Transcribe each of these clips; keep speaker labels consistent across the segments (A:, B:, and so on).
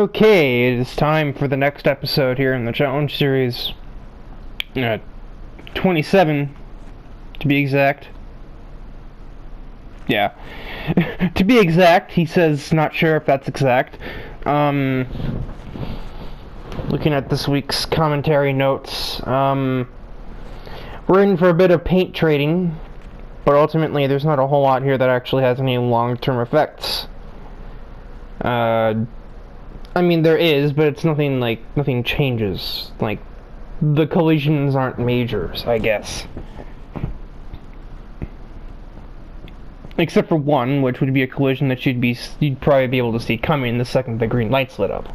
A: Okay, it is time for the next episode here in the challenge series. 27, to be exact. Yeah. To be exact, he says not sure if that's exact. Looking at this week's commentary notes, we're in for a bit of paint trading, but ultimately there's not a whole lot here that actually has any long-term effects. I mean, there is, but it's nothing changes. Like, the collisions aren't majors, I guess. Except for one, which would be a collision that you'd probably be able to see coming the second the green light's lit up.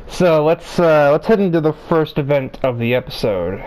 A: So let's head into the first event of the episode.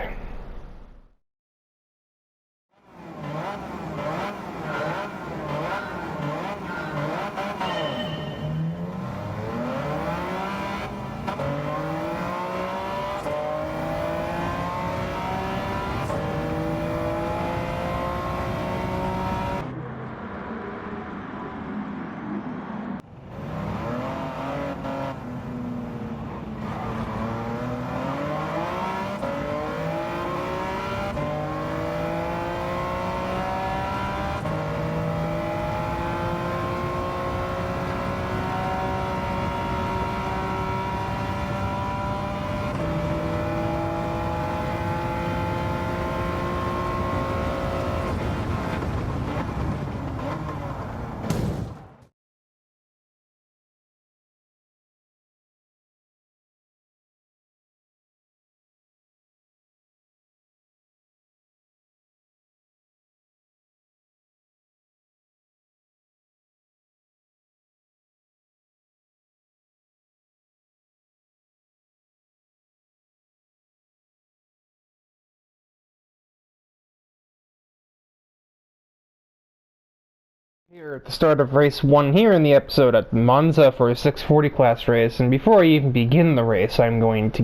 A: Here at the start of race 1 here in the episode at Monza for a 640 class race, and before I even begin the race, I'm going to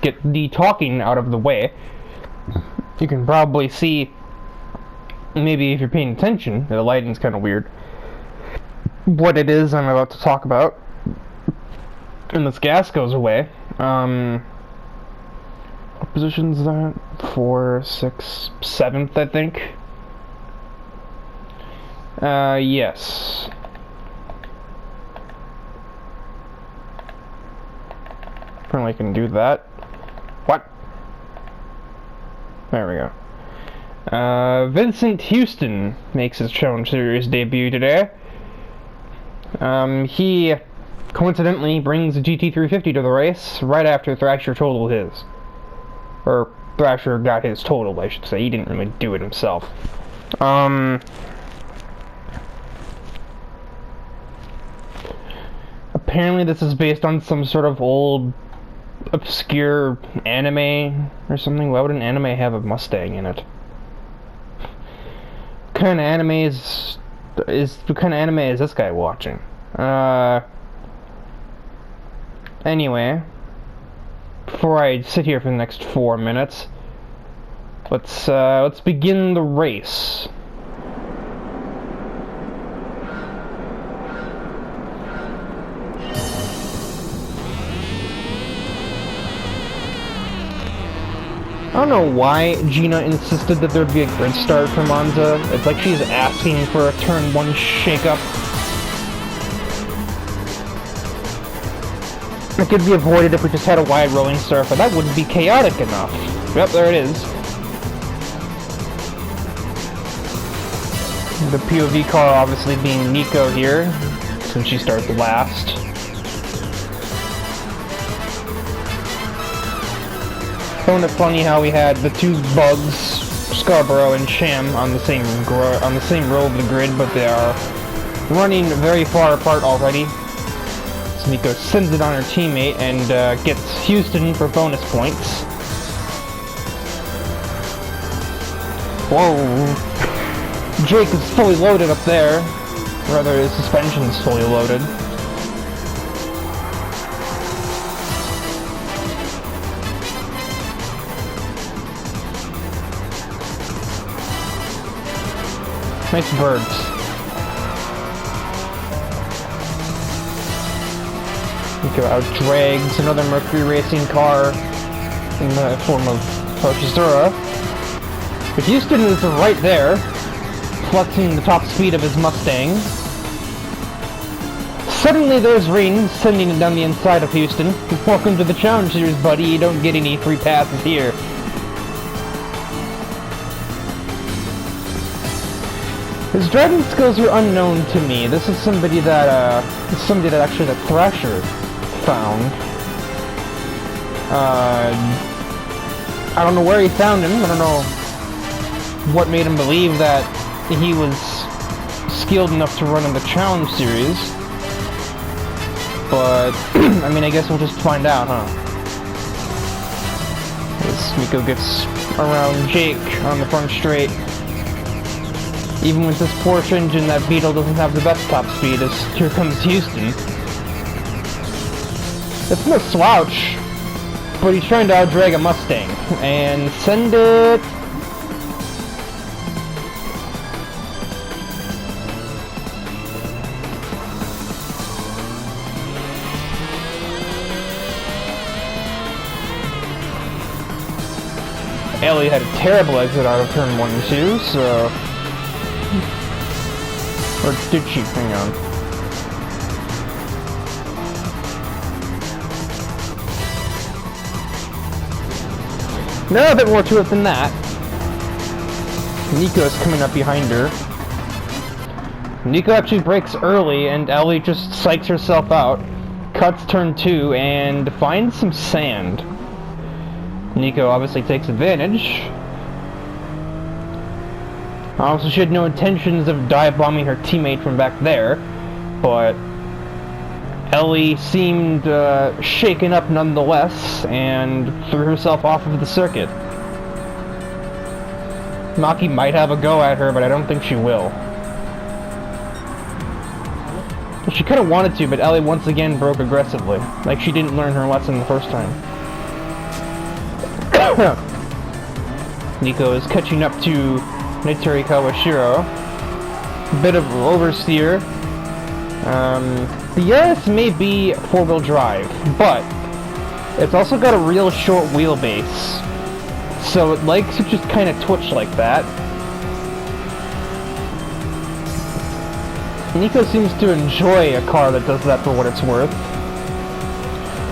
A: get the talking out of the way. You can probably see, maybe if you're paying attention, the lighting's kind of weird, what it is I'm about to talk about. And this gas goes away. What position is that? 4th, 6th, 7th, I think. Yes. Apparently I can do that. What? There we go. Vincent Houston makes his Challenge Series debut today. He coincidentally brings a GT350 to the race right after Thrasher totaled his. Or, Thrasher got his total, I should say. He didn't really do it himself. Apparently this is based on some sort of old, obscure anime or something. Why would an anime have a Mustang in it? What kind of anime is this guy watching? Anyway, before I sit here for the next 4 minutes, let's begin the race. I don't know why Gina insisted that there'd be a grid start for Monza. It's like she's asking for a turn 1 shakeup. It could be avoided if we just had a wide rolling start, but that wouldn't be chaotic enough. Yep, there it is. The POV car obviously being Nico here, since she starts last. Found it funny how we had the two bugs, Scarborough and Sham, on the same row of the grid, but they are running very far apart already. So Nico sends it on her teammate and gets Houston for bonus points. Whoa! Jake is fully loaded up there. Rather, his suspension is fully loaded. Nice birds. Nico out-drags another Mercury racing car in the form of Prochazura. But Houston is right there, flexing the top speed of his Mustang. Suddenly there's rain sending it down the inside of Houston. Welcome to the Challenge Series, buddy. You don't get any free passes here. His driving skills are unknown to me. This is somebody that actually the Thrasher found. I don't know where he found him. I don't know what made him believe that he was skilled enough to run in the Challenge Series. But, I mean, I guess we'll just find out, huh? As Nico gets around Jake on the front straight. Even with this Porsche engine, that Beetle doesn't have the best top speed, as here comes Houston. It's no slouch, but he's trying to outdrag a Mustang. And send it... Ellie had a terrible exit out of turn 1 and 2, so... Or did she? Hang on. No, a bit more to it than that. Nico's coming up behind her. Nico actually brakes early, and Ellie just psychs herself out, cuts turn 2, and finds some sand. Nico obviously takes advantage. Also, she had no intentions of dive-bombing her teammate from back there, but Ellie seemed shaken up nonetheless, and threw herself off of the circuit. Maki might have a go at her, but I don't think she will. She kind of wanted to, but Ellie once again broke aggressively, like she didn't learn her lesson the first time. Nico is catching up to Nitori Kawashiro. Bit of oversteer. The Yaris may be four-wheel drive, but it's also got a real short wheelbase, so it likes to just kind of twitch like that. Nico seems to enjoy a car that does that for what it's worth.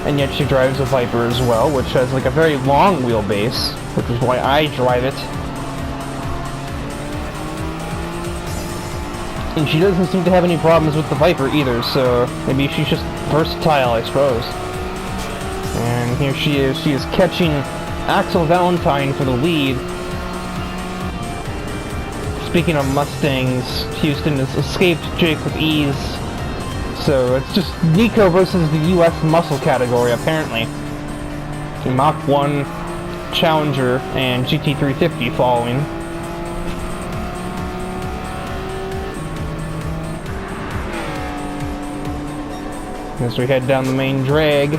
A: And yet she drives a Viper as well, which has like a very long wheelbase, which is why I drive it. And she doesn't seem to have any problems with the Viper either, so maybe she's just versatile, I suppose. And here she is catching Axel Valentine for the lead. Speaking of Mustangs, Houston has escaped Jake with ease. So it's just Nico versus the US muscle category, apparently. Mach 1, Challenger, and GT350 following. As we head down the main drag.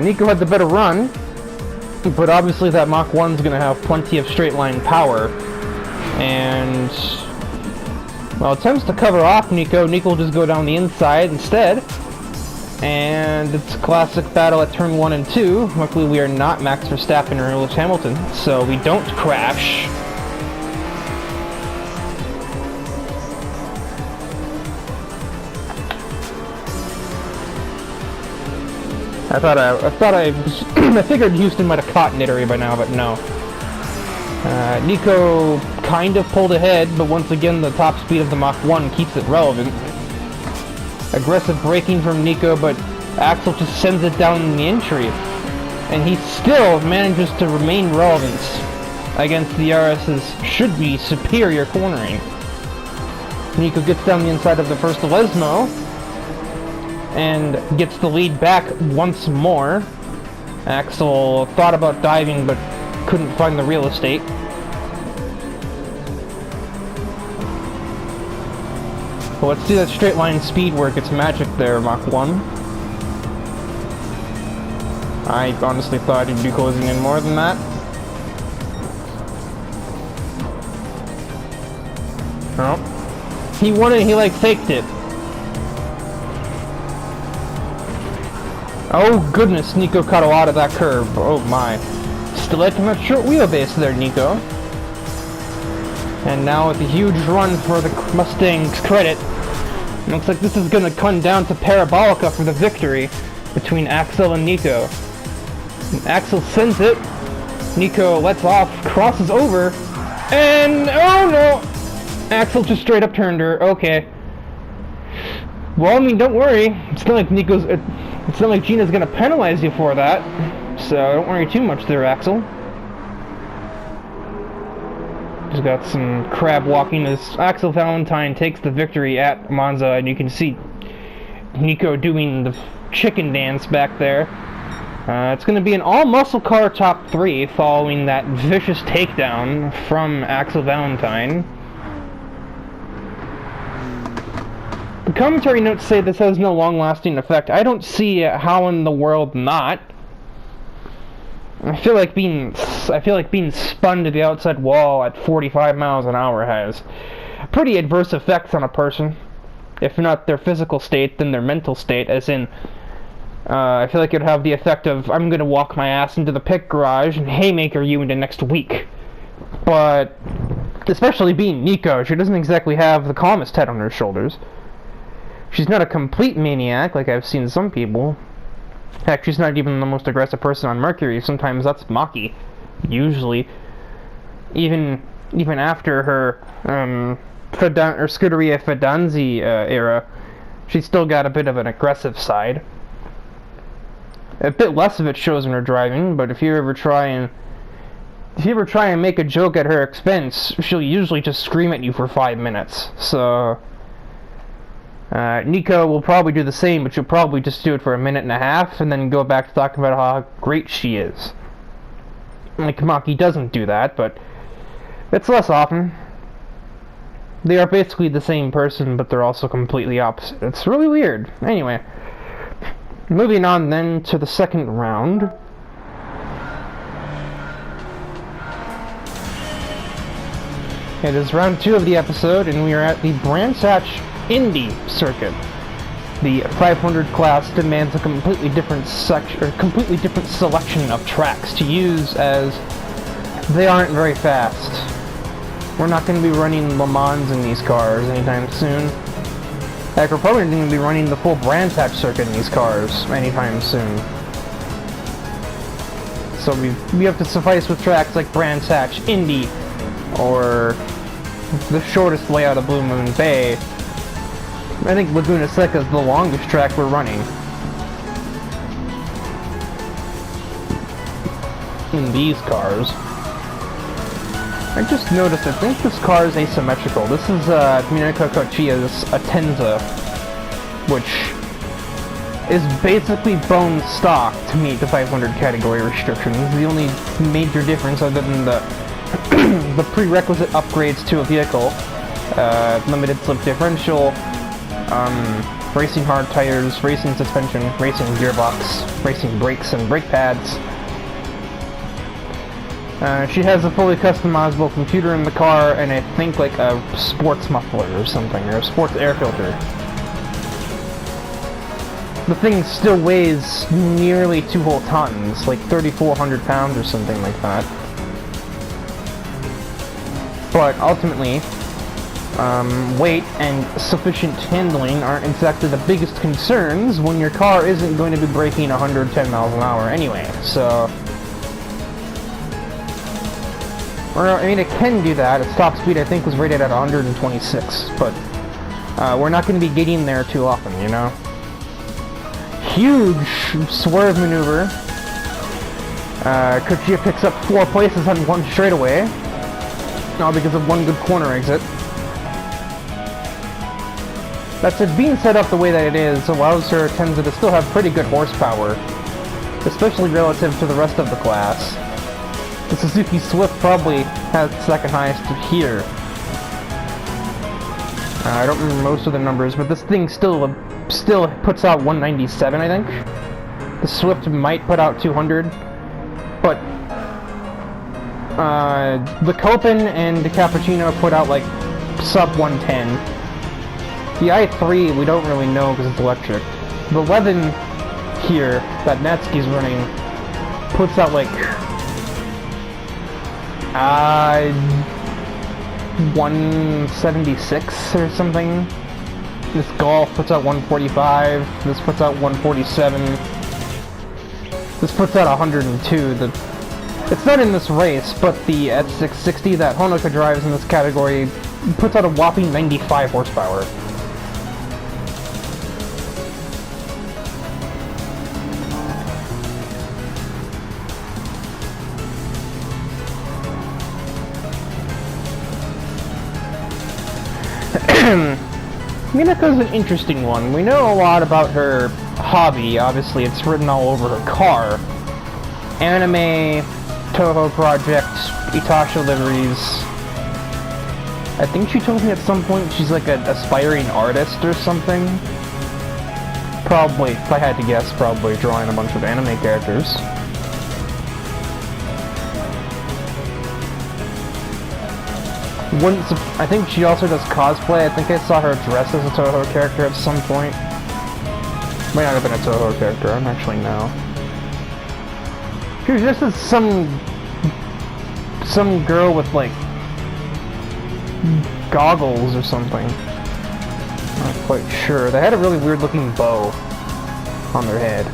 A: Nico had the better run, but obviously that Mach 1's going to have plenty of straight line power. And, well, attempts to cover off Nico. Nico will just go down the inside instead. And it's a classic battle at turn 1 and 2. Luckily we are not Max Verstappen or Lewis Hamilton, so we don't crash. I figured Houston might have caught Nittery by now, but no. Nico kind of pulled ahead, but once again the top speed of the Mach 1 keeps it relevant. Aggressive braking from Nico, but Axel just sends it down in the entry. And he still manages to remain relevant against the RS's should-be superior cornering. Nico gets down the inside of the first Lesmo, and gets the lead back once more. Axel thought about diving, but couldn't find the real estate. Well, let's see that straight line speed work. It's magic there, Mach 1. I honestly thought he'd be closing in more than that. Oh. He won it, he like faked it. Oh goodness, Nico cut a lot of that curve. Oh my. Still at that short wheelbase there, Nico. And now with a huge run for the Mustang's credit, looks like this is gonna come down to Parabolica for the victory between Axel and Nico. And Axel sends it, Nico lets off, crosses over, and oh no! Axel just straight up turned her, okay. Well, I mean, don't worry, it's not like it's not like Gina's gonna penalize you for that, so don't worry too much there, Axel. Just got some crab walking as Axel Valentine takes the victory at Monza, and you can see Nico doing the chicken dance back there. It's going to be an all-muscle car top 3 following that vicious takedown from Axel Valentine. The commentary notes say this has no long-lasting effect. I don't see how in the world not. I feel like being spun to the outside wall at 45 miles an hour has pretty adverse effects on a person. If not their physical state, then their mental state, as in, I feel like it would have the effect of, I'm gonna walk my ass into the pit garage and haymaker you into next week. But, especially being Nico, she doesn't exactly have the calmest head on her shoulders. She's not a complete maniac like I've seen some people. Heck, she's not even the most aggressive person on Mercury. Sometimes that's Maki. Usually. Even after her Scuderia Fidanzi era, she's still got a bit of an aggressive side. A bit less of it shows in her driving, but if you ever try and make a joke at her expense, she'll usually just scream at you for 5 minutes. So Nico will probably do the same, but she'll probably just do it for a minute and a half, and then go back to talking about how great she is. Like, Maki doesn't do that, but it's less often. They are basically the same person, but they're also completely opposite. It's really weird. Anyway, moving on then to the second round. It is round 2 of the episode, and we are at the Brands Hatch Indy circuit. The 500 class demands a completely different selection of tracks to use, as they aren't very fast. We're not going to be running Le Mans in these cars anytime soon. Heck, we're probably going to be running the full Brands Hatch circuit in these cars anytime soon. So we have to suffice with tracks like Brands Hatch, Indy, or the shortest layout of Blue Moon Bay. I think Laguna Seca is the longest track we're running in these cars. I just noticed, I think this car is asymmetrical. This is Mineko Kochiya's Atenza, which is basically bone stock to meet the 500 category restrictions. The only major difference, other than the the prerequisite upgrades to a vehicle, limited slip differential, racing hard tires, racing suspension, racing gearbox, racing brakes and brake pads. She has a fully customizable computer in the car, and I think like a sports muffler or something, or a sports air filter. The thing still weighs nearly 2 whole tons, like 3,400 pounds or something like that. But ultimately, weight and sufficient handling aren't exactly the biggest concerns when your car isn't going to be braking 110 miles an hour anyway, so... Or, I mean, it can do that. Its top speed, I think, was rated at 126, but we're not going to be getting there too often, you know? Huge swerve maneuver. Kochiya picks up 4 places on one straightaway, all because of one good corner exit. That said, being set up the way that it is allows her Atenza to still have pretty good horsepower, especially relative to the rest of the class. The Suzuki Swift probably has second highest here. I don't remember most of the numbers, but this thing still puts out 197, I think. The Swift might put out 200, but the Copen and the Cappuccino put out like sub 110. The i3 we don't really know because it's electric. The Levin here that Natsuki's running puts out like 176 or something. This Golf puts out 145. This puts out 147. This puts out 102. It's not in this race, but the S660 that Honoka drives in this category puts out a whopping 95 horsepower. Minako's an interesting one. We know a lot about her hobby. Obviously, it's written all over her car. Anime, Toho Project, Itasha liveries. I think she told me at some point she's like an aspiring artist or something. Probably, if I had to guess, probably drawing a bunch of anime characters. I think she also does cosplay. I think I saw her dressed as a Toho character at some point. Might not have been a Toho character, I don't actually know. She was just as some girl with like goggles or something. Not quite sure. They had a really weird looking bow on their head.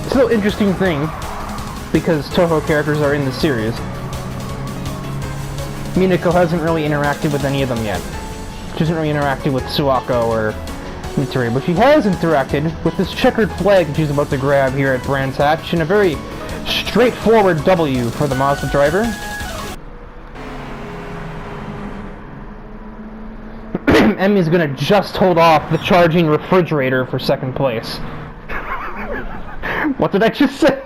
A: Still interesting thing, because Toho characters are in the series. Minako hasn't really interacted with any of them yet. She hasn't really interacted with Suwako or Mitsuri, but she has interacted with this checkered flag she's about to grab here at Brands Hatch in a very straightforward W for the Mazda driver. Emmy's gonna just hold off the charging refrigerator for second place. What did I just say?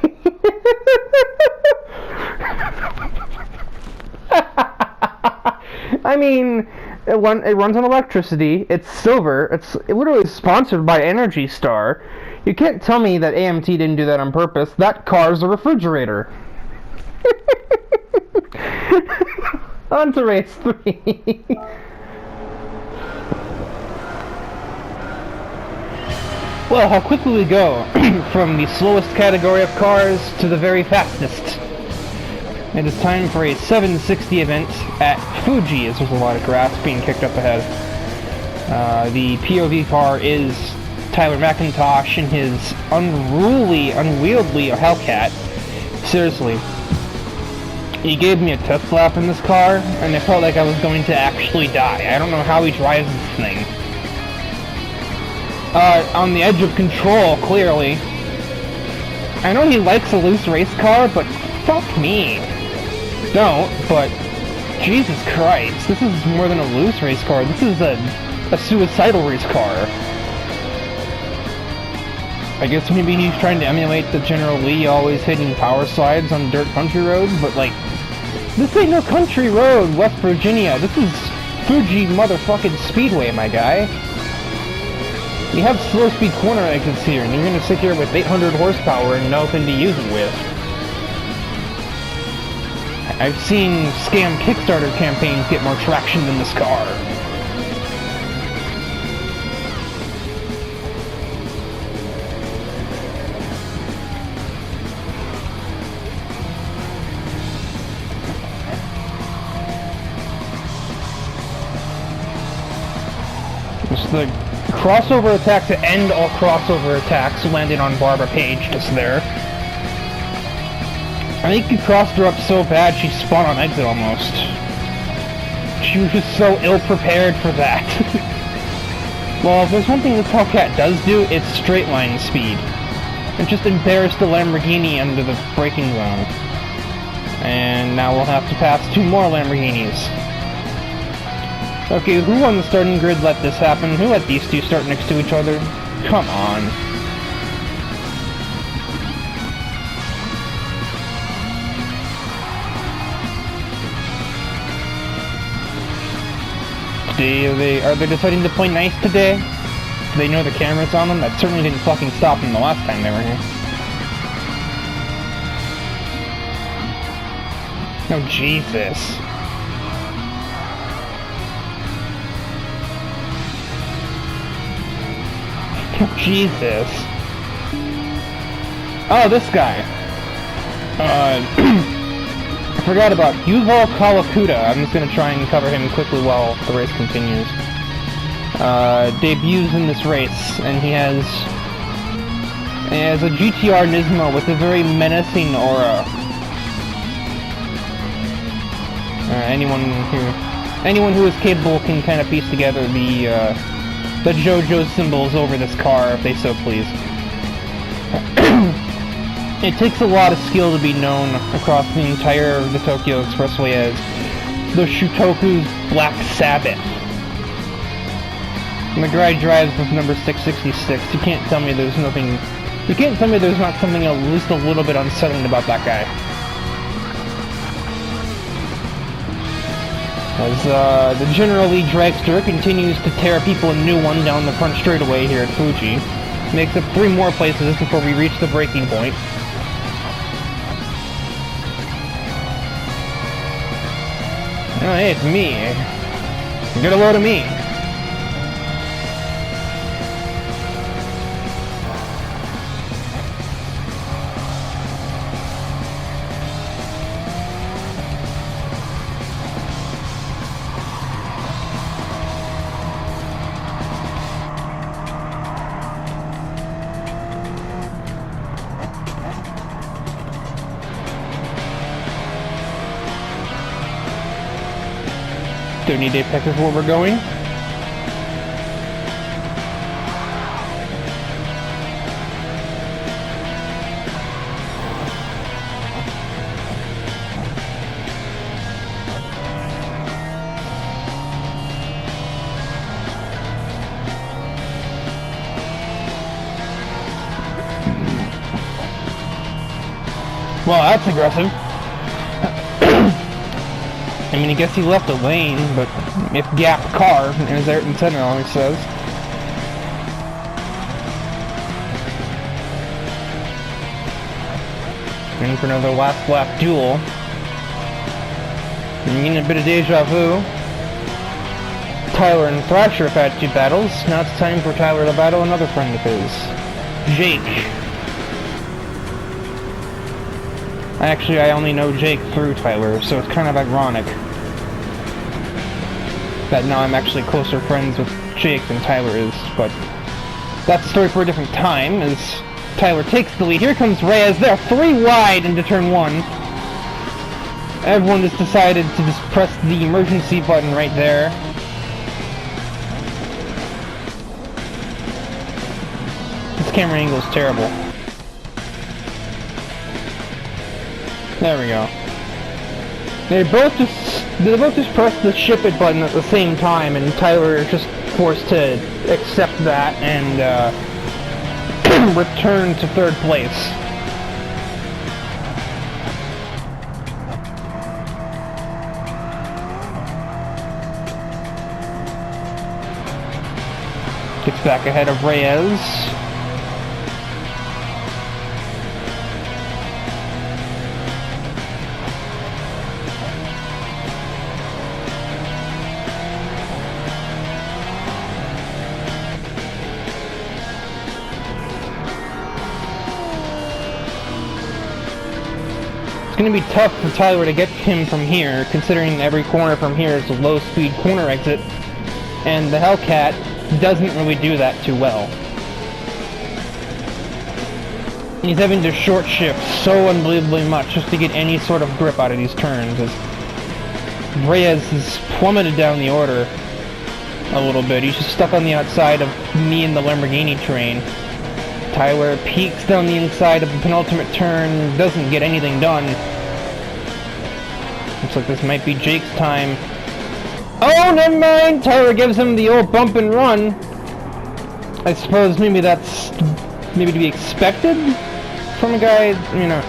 A: I mean, it runs on electricity, it's silver, it's literally sponsored by Energy Star. You can't tell me that AMT didn't do that on purpose. That car's a refrigerator. On to race 3. Well, how quickly we go from the slowest category of cars to the very fastest. It is time for a 760 event at Fuji, as there's a lot of grass being kicked up ahead. The POV car is Tyler McIntosh in his unruly, unwieldy Hellcat. Seriously. He gave me a test lap in this car, and I felt like I was going to actually die. I don't know how he drives this thing. On the edge of control, clearly. I know he likes a loose race car, but fuck me. Don't, but Jesus Christ, this is more than a loose race car. This is a suicidal race car. I guess maybe he's trying to emulate the General Lee always hitting power slides on dirt country roads, but like, this ain't no country road, West Virginia. This is Fuji motherfucking Speedway, my guy. You have slow speed corner exits here, and you're gonna sit here with 800 horsepower and nothing to use it with. I've seen scam Kickstarter campaigns get more traction than this car. Just the crossover attack to end all crossover attacks landed on Barbara Page just there. I think you crossed her up so bad she spun on exit almost. She was just so ill-prepared for that. Well, if there's one thing this Hellcat does do, it's straight line speed. It just embarrassed the Lamborghini under the braking zone. And now we'll have to pass 2 more Lamborghinis. Okay, who on the starting grid let this happen? Who let these two start next to each other? Come on. Are they deciding to play nice today? Do they know the camera's on them? That certainly didn't fucking stop them the last time they were here. Oh, Jesus. Oh, Jesus. Oh, this guy. I forgot about Yuval Kawakuta. I'm just gonna try and cover him quickly while the race continues. Debuts in this race, and he has a GTR Nismo with a very menacing aura. Anyone who is capable can kind of piece together the JoJo symbols over this car, if they so please. It takes a lot of skill to be known across the entire the Tokyo Expressway as the Shutoku's Black Sabbath. And the guy drives with number 666. You can't tell me there's nothing. You can't tell me there's not something at least a little bit unsettling about that guy. As the General Lee dragster continues to tear people a new one down the front straightaway here at Fuji. Makes up 3 more places before we reach the breaking point. Oh, hey, it's me. Get a load of me. Don't need Apex for where we're going. Well, that's aggressive. I mean, I guess he left a lane, but if gap car, as Ayrton Senna always says. And for another last lap duel. I'm getting a bit of deja vu. Tyler and Thrasher have had 2 battles. Now it's time for Tyler to battle another friend of his. Jake. Actually, I only know Jake through Tyler, so it's kind of ironic that now I'm actually closer friends with Jake than Tyler is, but that's a story for a different time, as Tyler takes the lead. Here comes Reyes, they're 3 wide into turn 1. Everyone just decided to just press the emergency button right there. This camera angle is terrible. There we go. They both just pressed the ship it button at the same time, and Tyler is just forced to accept that and return to 3rd place. Gets back ahead of Reyes. It's going to be tough for Tyler to get him from here, considering every corner from here is a low-speed corner exit, and the Hellcat doesn't really do that too well. He's having to short shift so unbelievably much just to get any sort of grip out of these turns, as Reyes has plummeted down the order a little bit. He's just stuck on the outside of me and the Lamborghini train. Tyler peeks down the inside of the penultimate turn, doesn't get anything done. Looks like this might be Jake's time. Oh, never mind! Tyler gives him the old bump and run. I suppose maybe that's maybe to be expected from a guy, you know,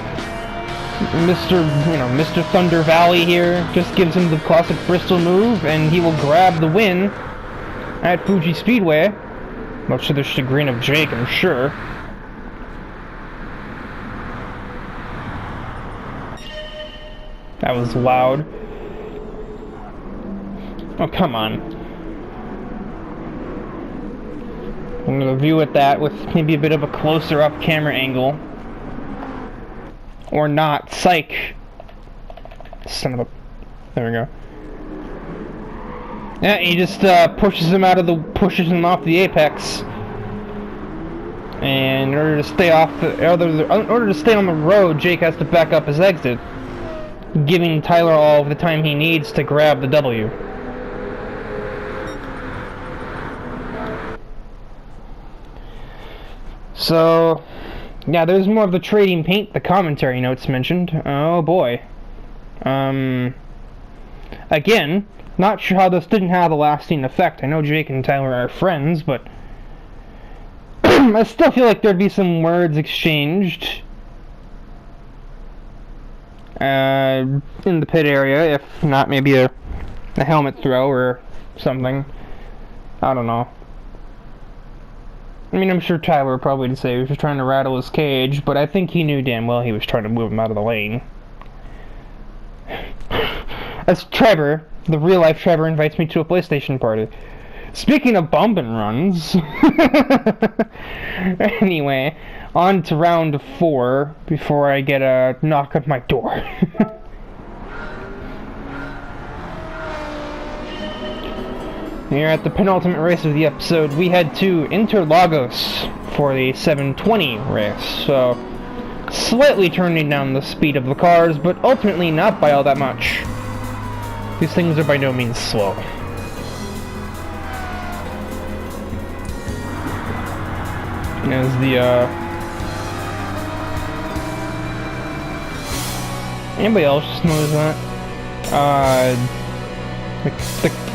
A: Mr. Thunder Valley here. Just gives him the classic Bristol move, and he will grab the win at Fuji Speedway. Much to the chagrin of Jake, I'm sure. That was loud. Oh, come on. I'm gonna view at that with maybe a bit of a closer up camera angle. Or not. Psych. Son of a... There we go. Yeah, he just pushes him off the apex. And in order to stay on the road, Jake has to back up his exit, giving Tyler all of the time he needs to grab the W. So, yeah, there's more of the trading paint the commentary notes mentioned. Oh boy. Again, not sure how this didn't have a lasting effect. I know Jake and Tyler are friends, but I still feel like there'd be some words exchanged in the pit area, if not maybe a helmet throw or something. I don't know. I mean, I'm sure Tyler would probably say he was just trying to rattle his cage, but I think he knew damn well he was trying to move him out of the lane. As Trevor, the real-life Trevor, invites me to a PlayStation party. Speaking of bump and runs... Anyway, on to round 4, before I get a knock on my door. Here at the penultimate race of the episode, we head to Interlagos for the 720 race, so slightly turning down the speed of the cars, but ultimately not by all that much. These things are by no means slow. As the, anybody else just knows that?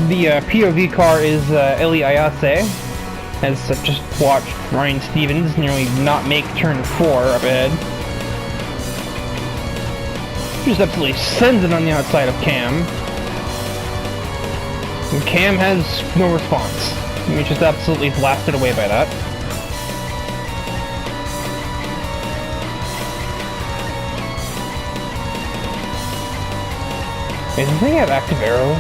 A: The POV car is Eli Ayase, as I've just watched Ryan Stevens nearly not make turn 4 up ahead. He just absolutely sends it on the outside of Cam. And Cam has no response. He's just absolutely blasted away by that. Does they have active arrow?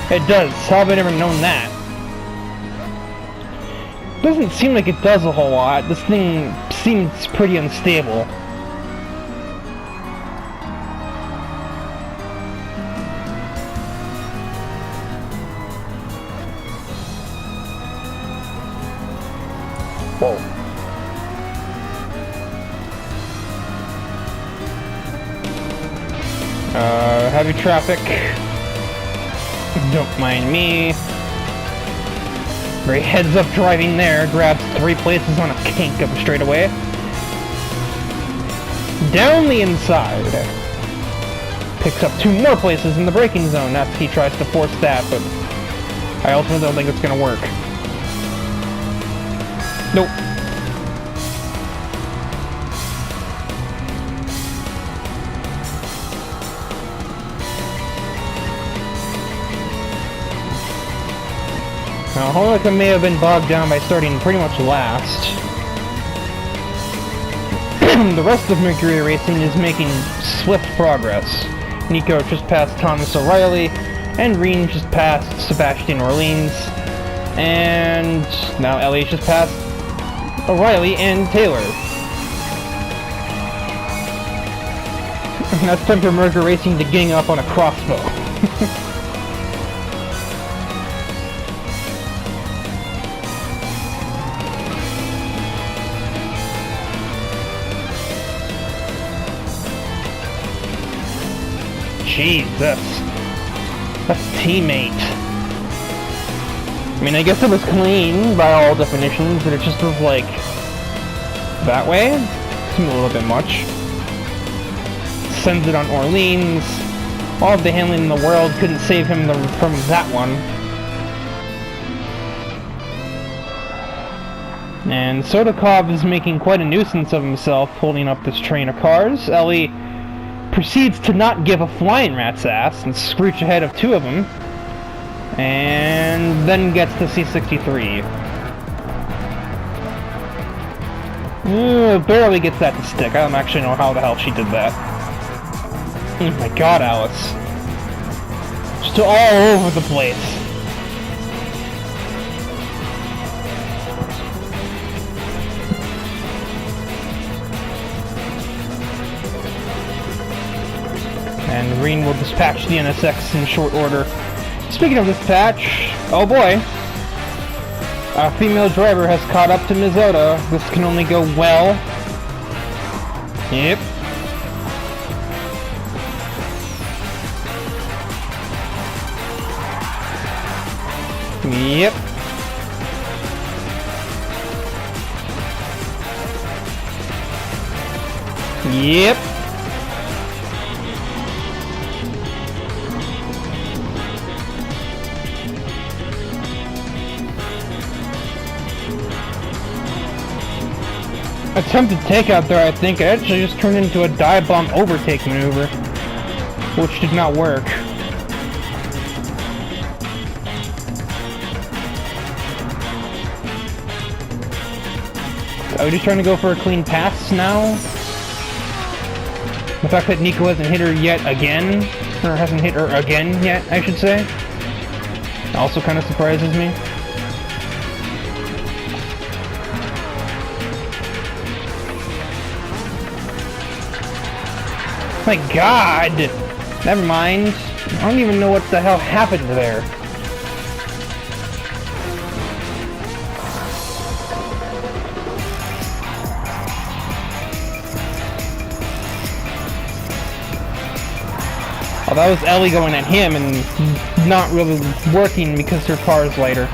A: It does. How have I never known that? Doesn't seem like it does a whole lot. This thing seems pretty unstable. Whoa. Heavy traffic. Don't mind me. Very heads up driving there. Grabs 3 places on a kink of a straightaway. Down the inside. Picks up 2 more places in the braking zone after he tries to force that, but I ultimately don't think it's gonna work. Nope. Now, Holoka may have been bogged down by starting pretty much last. The rest of Mercury Racing is making swift progress. Nico just passed Thomas O'Reilly, and Reen just passed Sebastian Orleans, and now Ellie just passed O'Reilly and Taylor. Now it's time for Mercury Racing to gang up on a crossbow. Jesus. That's teammate. I mean, I guess it was clean by all definitions, but it just was like... that way? Seemed a little bit much. Sends it on Orleans. All of the handling in the world couldn't save him from that one. And Sodakov is making quite a nuisance of himself holding up this train of cars. Ellie proceeds to not give a flying rat's ass and screech ahead of 2 of them, and then gets to C63. Barely gets that to stick. I don't actually know how the hell she did that. Oh my god, Alice. Just all over the place. And Reen will dispatch the NSX in short order. Speaking of dispatch, oh boy. A female driver has caught up to Ms. Oda. This can only go well. Yep. Yep. Yep. Attempted takeout there, I think. It actually just turned into a dive bomb overtake maneuver, which did not work. Are we just trying to go for a clean pass now? The fact that Nico hasn't hit her yet again, or hasn't hit her again yet, I should say, also kind of surprises me. My god! Never mind. I don't even know what the hell happened there. Oh, that was Ellie going at him and not really working because her car is lighter.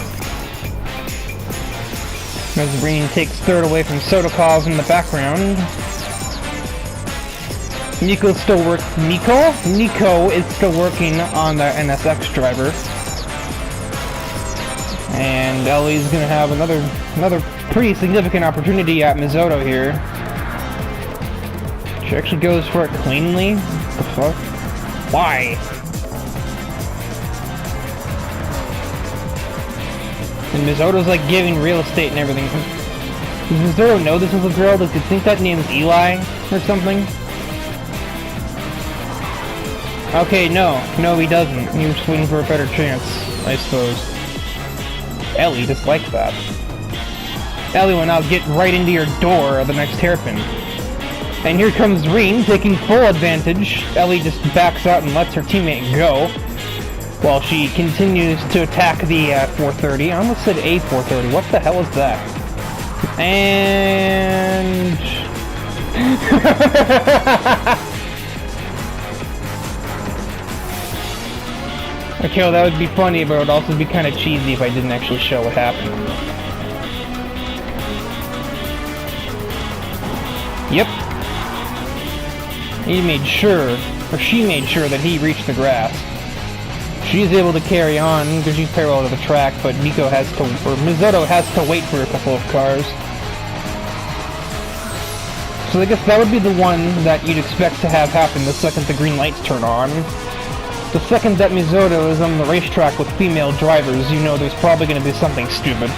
A: As Reen takes third away from Sodacause in the background. Nico is still working on the NSX driver. And Ellie's gonna have another pretty significant opportunity at Mizoto here. She actually goes for it cleanly. What the fuck? Why? And Mizoto's like giving real estate and everything. Does Mizoto know this is a girl? Does he think that name's Eli or something? Okay, no, he doesn't. He was just waiting for a better chance, I suppose. Ellie just likes that. Ellie will now get right into your door at the next hairpin. And here comes Reen, taking full advantage. Ellie just backs out and lets her teammate go, while she continues to attack the 430. I almost said A430. What the hell is that? And... Okay, well, that would be funny, but it would also be kind of cheesy if I didn't actually show what happened. Yep. He made sure, or she made sure that he reached the grass. She's able to carry on because she's parallel to the track, but Nico has to, or Mizoto has to wait for a couple of cars. So I guess that would be the one that you'd expect to have happen the second the green lights turn on. The second that Mizoto is on the racetrack with female drivers, you know there's probably going to be something stupid.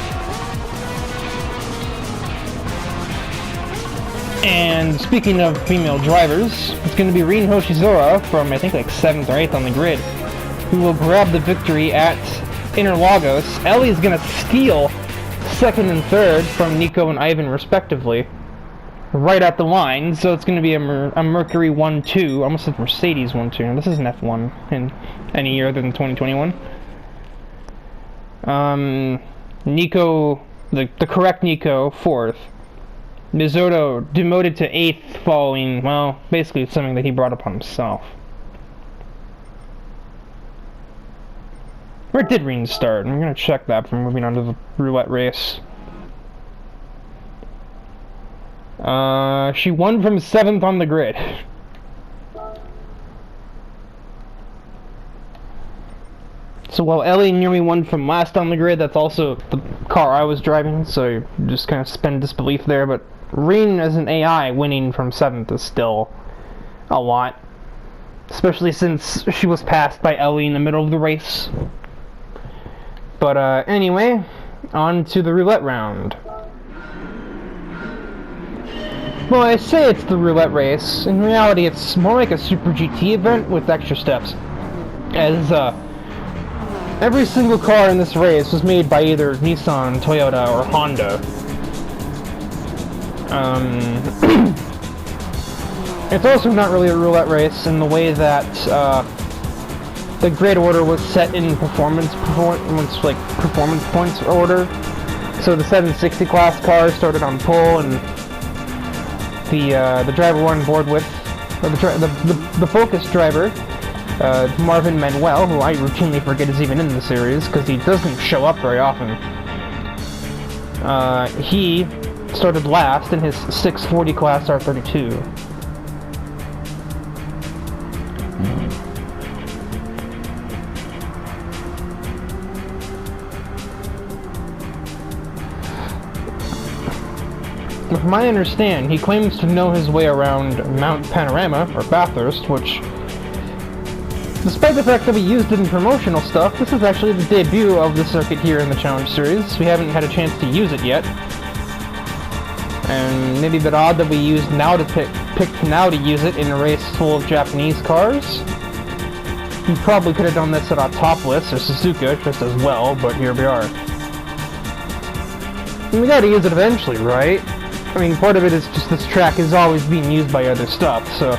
A: And speaking of female drivers, it's going to be Reen Hoshizora from, I think, like 7th or 8th on the grid, who will grab the victory at Interlagos. Ellie's going to steal 2nd and 3rd from Nico and Ivan, respectively, right at the line, so it's going to be a Mercury 1-2, I almost said Mercedes 1-2, this is an F1 in any year other than 2021. Nico, the correct Nico, 4th. Mizoto demoted to 8th following, well, basically something that he brought upon himself. Where did Reen start? I'm going to check that before moving on to the roulette race. She won from 7th on the grid. So while Ellie nearly won from last on the grid, that's also the car I was driving, so you just kind of suspend disbelief there, but Reen as an AI winning from 7th is still a lot. Especially since she was passed by Ellie in the middle of the race. But anyway, on to the roulette round. Well, I say it's the roulette race. In reality, it's more like a Super GT event with extra steps. As, every single car in this race was made by either Nissan, Toyota, or Honda. It's also not really a roulette race in the way that, the grid order was set in performance points order. So the 760 class cars started on pole, and the driver we're on board with, or the Focus driver, Marvin Manuel, who I routinely forget is even in the series because he doesn't show up very often. He started last in his 640 class R32. From my understanding, he claims to know his way around Mount Panorama, or Bathurst, which, despite the fact that we used it in promotional stuff, this is actually the debut of the circuit here in the Challenge Series. We haven't had a chance to use it yet. And maybe a bit odd that we used now to picked now to use it in a race full of Japanese cars. We probably could have done this at Autopolis or Suzuka just as well, but here we are. And we gotta use it eventually, right? I mean, part of it is just this track is always being used by other stuff, so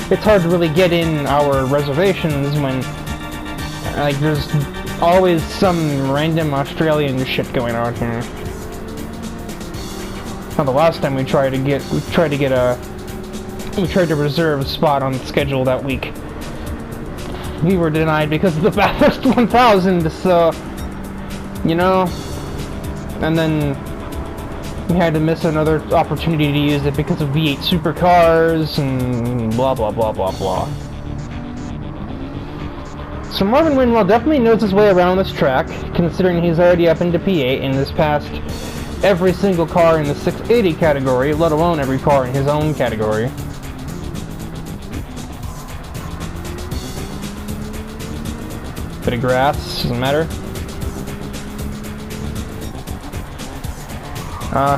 A: it's hard to really get in our reservations when, like, there's always some random Australian shit going on here. Now, the last time we tried to reserve a spot on the schedule that week, we were denied because of the Bathurst 1000, so, you know, and then we had to miss another opportunity to use it because of V8 supercars and blah blah blah blah blah. So Marvin Manuel definitely knows his way around this track, considering he's already up into P8 and has passed every single car in the 680 category, let alone every car in his own category. Bit of grass, doesn't matter.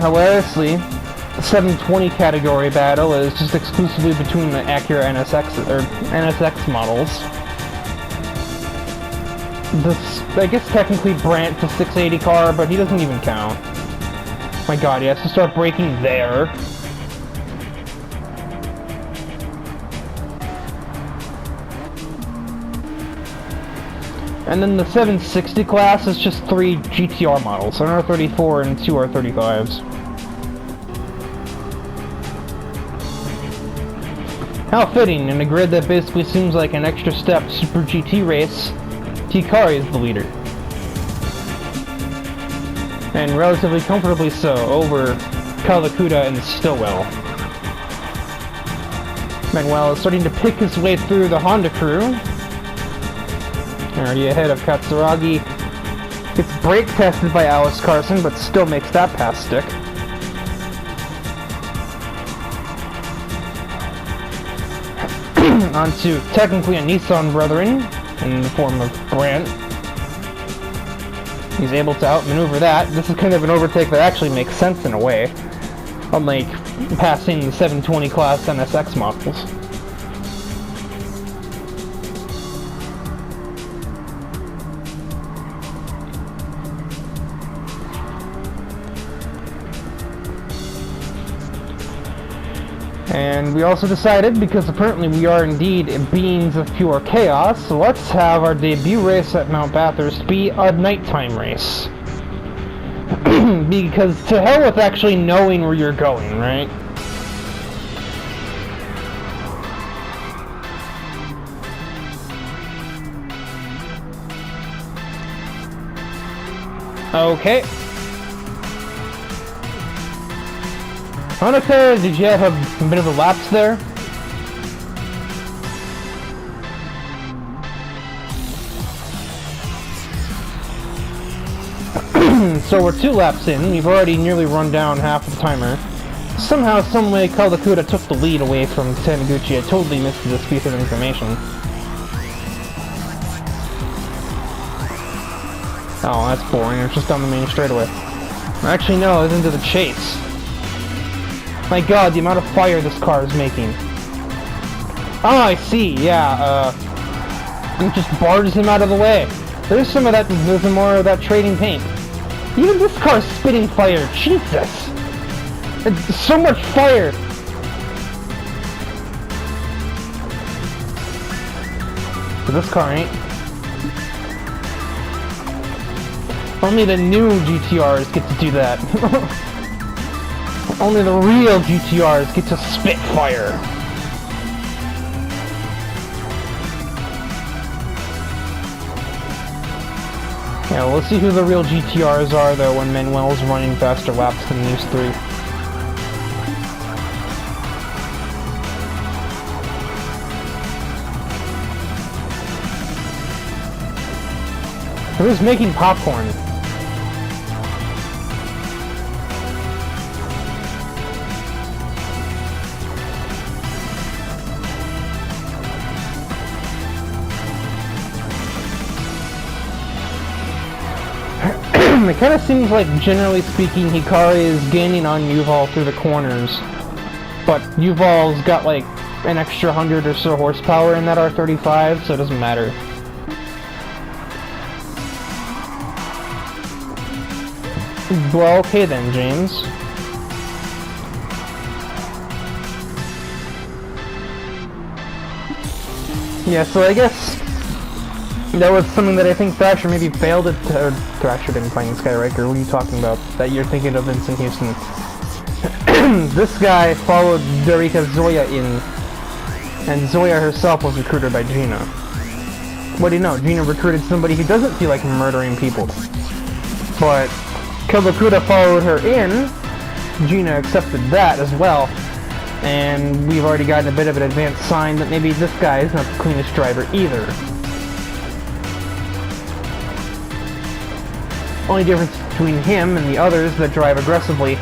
A: Hilariously, the 720 category battle is just exclusively between the Acura NSX models. This, I guess technically Brandt's a 680 car, but he doesn't even count. My god, he has to start braking there. And then the 760 class is just 3 GTR models, an R34 and 2 R35s. How fitting, in a grid that basically seems like an extra step Super GT race, Hikari is the leader. And relatively comfortably so, over Kawakuta and Stillwell. Manuel is starting to pick his way through the Honda crew. Already ahead of Katsuragi. Gets brake tested by Alice Carson, but still makes that pass stick. Onto technically a Nissan brethren in the form of Brandt. He's able to outmaneuver that. This is kind of an overtake that actually makes sense in a way, unlike passing the 720 class NSX models. And we also decided, because apparently we are indeed beings of pure chaos, so let's have our debut race at Mount Bathurst be a nighttime race. Because to hell with actually knowing where you're going, right? Okay. Hanukkah, did you have a bit of a lapse there? So we're 2 laps in, we've already nearly run down half the timer. Somehow, someway, Kawakuta took the lead away from Taniguchi. I totally missed this piece of information. Oh, that's boring, it's just down the main straightaway. Actually, no, it's into the chase. My god, the amount of fire this car is making. Oh, I see, yeah, it just bars him out of the way. There's some of that, there's more of that trading paint. Even this car's spitting fire, Jesus! It's so much fire! But this car ain't. Only the new GTRs get to do that. Only the real GTRs get to spit fire. Yeah, we'll see who the real GTRs are though when Manuel's running faster laps than these three. Who's making popcorn? It kind of seems like, generally speaking, Hikari is gaining on Yuval through the corners. But Yuval's got like an extra 100 or so horsepower in that R35, so it doesn't matter. Well, okay then, James. Yeah, so I guess that was something that I think Thrasher maybe failed at, or Thrasher didn't find Skyriker. What are you talking about? That you're thinking of Vincent Houston. This guy followed Darika Zoya in, and Zoya herself was recruited by Gina. What do you know? Gina recruited somebody who doesn't feel like murdering people. But Kabakuta followed her in, Gina accepted that as well, and we've already gotten a bit of an advanced sign that maybe this guy is not the cleanest driver either. Only difference between him and the others that drive aggressively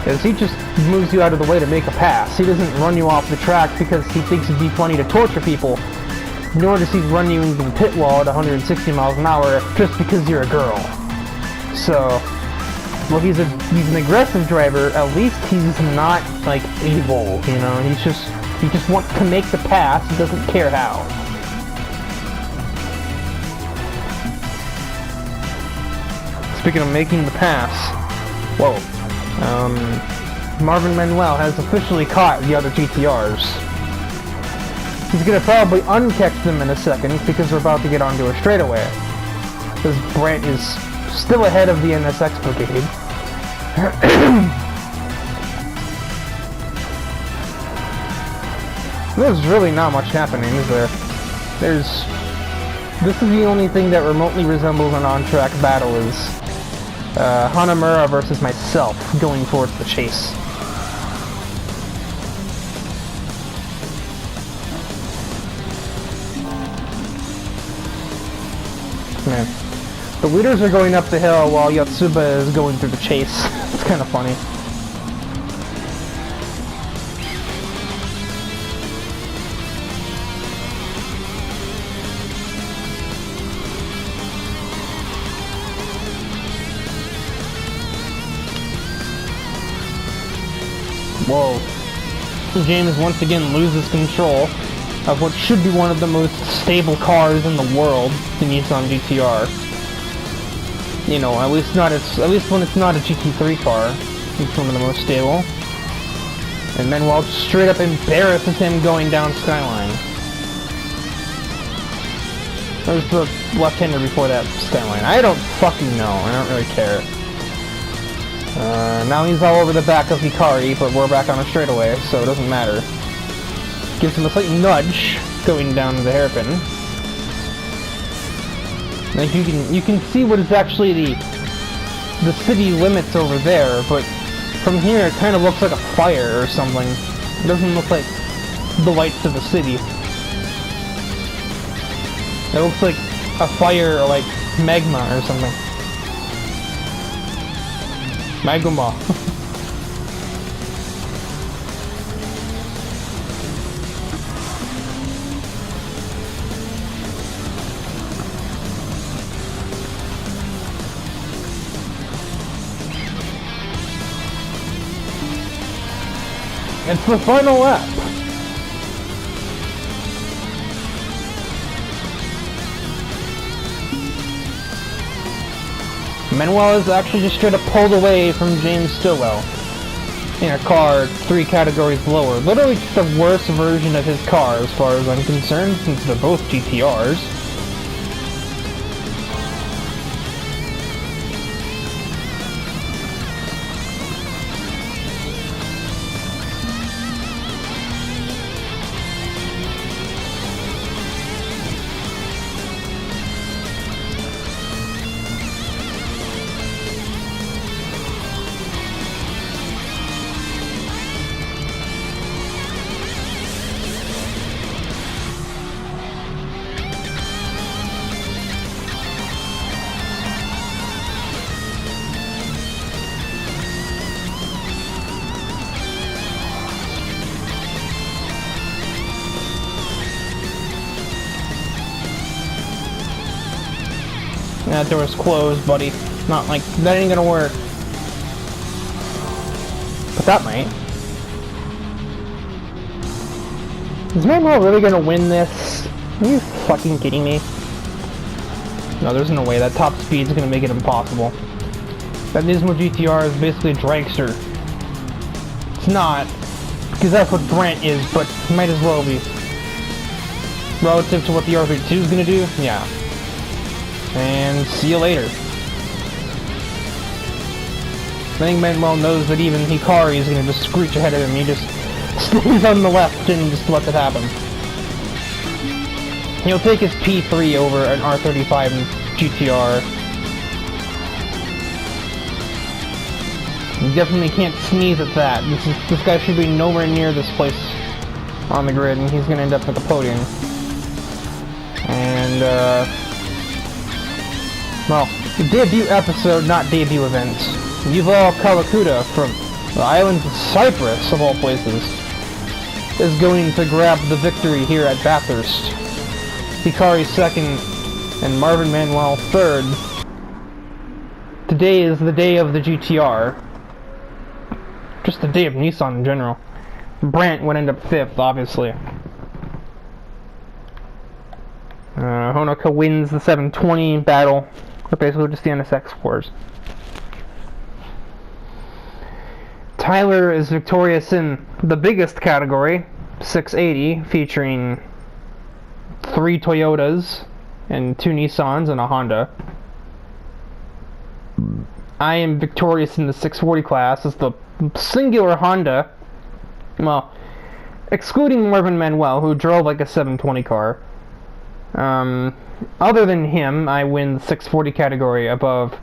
A: is he just moves you out of the way to make a pass. He doesn't run you off the track because he thinks it'd be funny to torture people, nor does he run you into the pit wall at 160 miles an hour just because you're a girl. So, well, he's an aggressive driver. At least he's not like evil, you know. He just wants to make the pass. He doesn't care how. Speaking of making the pass, whoa, Marvin Manuel has officially caught the other GTRs. He's gonna probably untext them in a second because we're about to get onto a straightaway. Because Brent is still ahead of the NSX brigade. There's really not much happening, is there? This is the only thing that remotely resembles an on-track battle is Hanamura versus myself going towards the chase. Man. The leaders are going up the hill while Yotsuba is going through the chase. It's kind of funny. Whoa. James once again loses control of what should be one of the most stable cars in the world, the Nissan GTR. You know, at least when it's not a GT3 car, it's one of the most stable. And Manuel straight up embarrasses him going down Skyline. There's the left-hander before that Skyline. I don't fucking know. I don't really care. Now he's all over the back of Hikari, but we're back on a straightaway, so it doesn't matter. Gives him a slight nudge going down the hairpin. Like you can see what is actually the city limits over there, but from here it kind of looks like a fire or something. It doesn't look like the lights of the city. It looks like a fire or like magma or something. Magma. It's the final lap. Manuel is actually just straight up pulled away from James Stillwell in a car 3 categories lower. Literally just a worse version of his car as far as I'm concerned, since they're both GTRs. That door's closed, buddy. Not like that ain't gonna work. But that might. Is Manuel really gonna win this? Are you fucking kidding me? No, there's no way. That top speed's gonna make it impossible. That Nismo GTR is basically a dragster. It's not, because that's what Brent is, but it might as well be. Relative to what the R32 is gonna do, yeah. And see you later. I think Manuel knows that even Hikari is going to just screech ahead of him. He just stays on the left and just lets it happen. He'll take his P3 over an R35 and GTR. You definitely can't sneeze at that. This guy should be nowhere near this place on the grid, and he's going to end up at the podium. And, well, the debut episode, not debut event. Yuval Kawakuta from the island of Cyprus, of all places, is going to grab the victory here at Bathurst. Hikari second, and Marvin Manuel third. Today is the day of the GTR. Just the day of Nissan in general. Brandt would end up fifth, obviously. Honoka wins the 720 battle. But basically just the NSX wars. Tyler is victorious in the biggest category, 680, featuring 3 Toyotas and 2 Nissans and a Honda. I am victorious in the 640 class as the singular Honda, well, excluding Marvin Manuel, who drove like a 720 car. Other than him, I win the 640 category above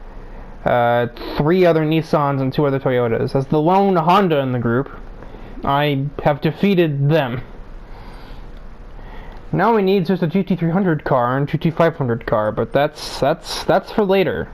A: 3 other Nissans and 2 other Toyotas. As the lone Honda in the group, I have defeated them. Now we need just a GT300 car and GT500 car, but that's for later.